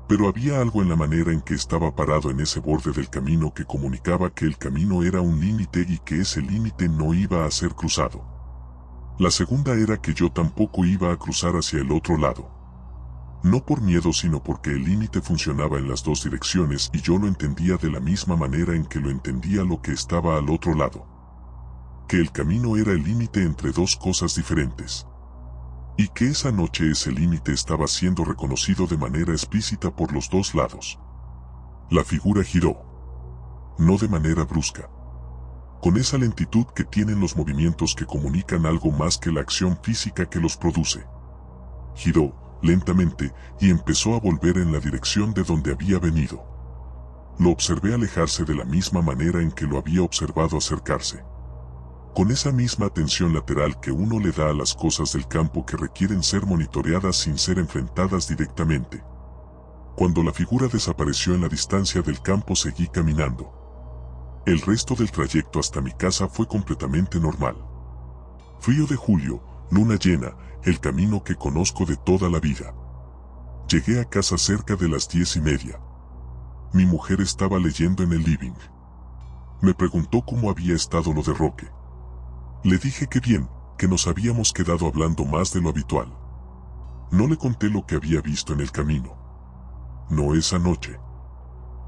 Pero había algo en la manera en que estaba parado en ese borde del camino que comunicaba que el camino era un límite y que ese límite no iba a ser cruzado. La segunda era que yo tampoco iba a cruzar hacia el otro lado. No por miedo sino porque el límite funcionaba en las dos direcciones y yo lo entendía de la misma manera en que lo entendía lo que estaba al otro lado. Que el camino era el límite entre dos cosas diferentes. Y que esa noche ese límite estaba siendo reconocido de manera explícita por los dos lados. La figura giró. No de manera brusca. Con esa lentitud que tienen los movimientos que comunican algo más que la acción física que los produce. Giró, lentamente, y empezó a volver en la dirección de donde había venido. Lo observé alejarse de la misma manera en que lo había observado acercarse. Con esa misma atención lateral que uno le da a las cosas del campo que requieren ser monitoreadas sin ser enfrentadas directamente. Cuando la figura desapareció en la distancia del campo seguí caminando. El resto del trayecto hasta mi casa fue completamente normal. Frío de julio, luna llena, el camino que conozco de toda la vida. Llegué a casa cerca de las 10:30. Mi mujer estaba leyendo en el living. Me preguntó cómo había estado lo de Roque. Le dije que bien, que nos habíamos quedado hablando más de lo habitual. No le conté lo que había visto en el camino. No esa noche.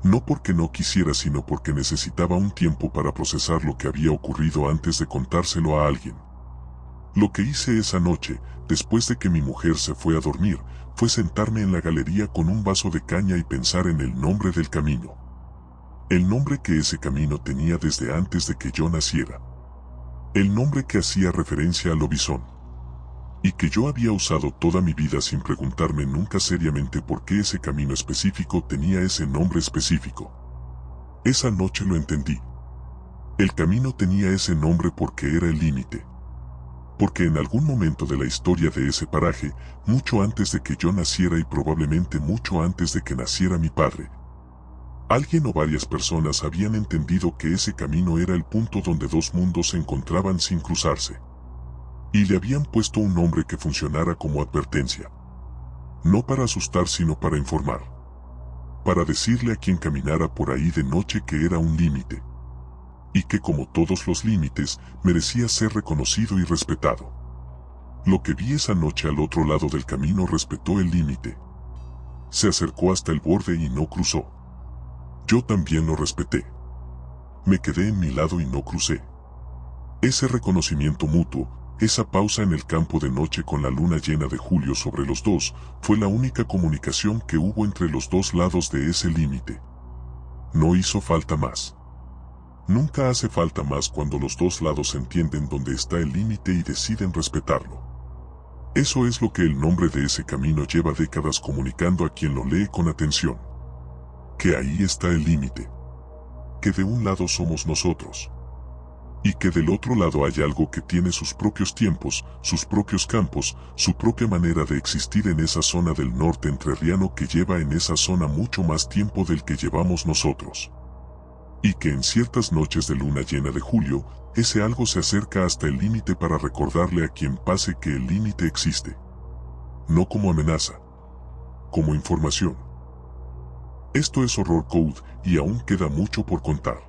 No porque no quisiera, sino porque necesitaba un tiempo para procesar lo que había ocurrido antes de contárselo a alguien. Lo que hice esa noche, después de que mi mujer se fue a dormir, fue sentarme en la galería con un vaso de caña y pensar en el nombre del camino. El nombre que ese camino tenía desde antes de que yo naciera. El nombre que hacía referencia al lobizón. Y que yo había usado toda mi vida sin preguntarme nunca seriamente por qué ese camino específico tenía ese nombre específico. Esa noche lo entendí. El camino tenía ese nombre porque era el límite. Porque en algún momento de la historia de ese paraje, mucho antes de que yo naciera y probablemente mucho antes de que naciera mi padre, alguien o varias personas habían entendido que ese camino era el punto donde dos mundos se encontraban sin cruzarse. Y le habían puesto un nombre que funcionara como advertencia. No para asustar, sino para informar. Para decirle a quien caminara por ahí de noche que era un límite. Y que, como todos los límites, merecía ser reconocido y respetado. Lo que vi esa noche al otro lado del camino respetó el límite. Se acercó hasta el borde y no cruzó. Yo también lo respeté. Me quedé en mi lado y no crucé. Ese reconocimiento mutuo, esa pausa en el campo de noche con la luna llena de julio sobre los dos, fue la única comunicación que hubo entre los dos lados de ese límite. No hizo falta más. Nunca hace falta más cuando los dos lados entienden dónde está el límite y deciden respetarlo. Eso es lo que el nombre de ese camino lleva décadas comunicando a quien lo lee con atención. Que ahí está el límite. Que de un lado somos nosotros. Y que del otro lado hay algo que tiene sus propios tiempos, sus propios campos, su propia manera de existir en esa zona del norte entrerriano que lleva en esa zona mucho más tiempo del que llevamos nosotros. Y que en ciertas noches de luna llena de julio, ese algo se acerca hasta el límite para recordarle a quien pase que el límite existe. No como amenaza. Como información. Esto es Horror Code y aún queda mucho por contar.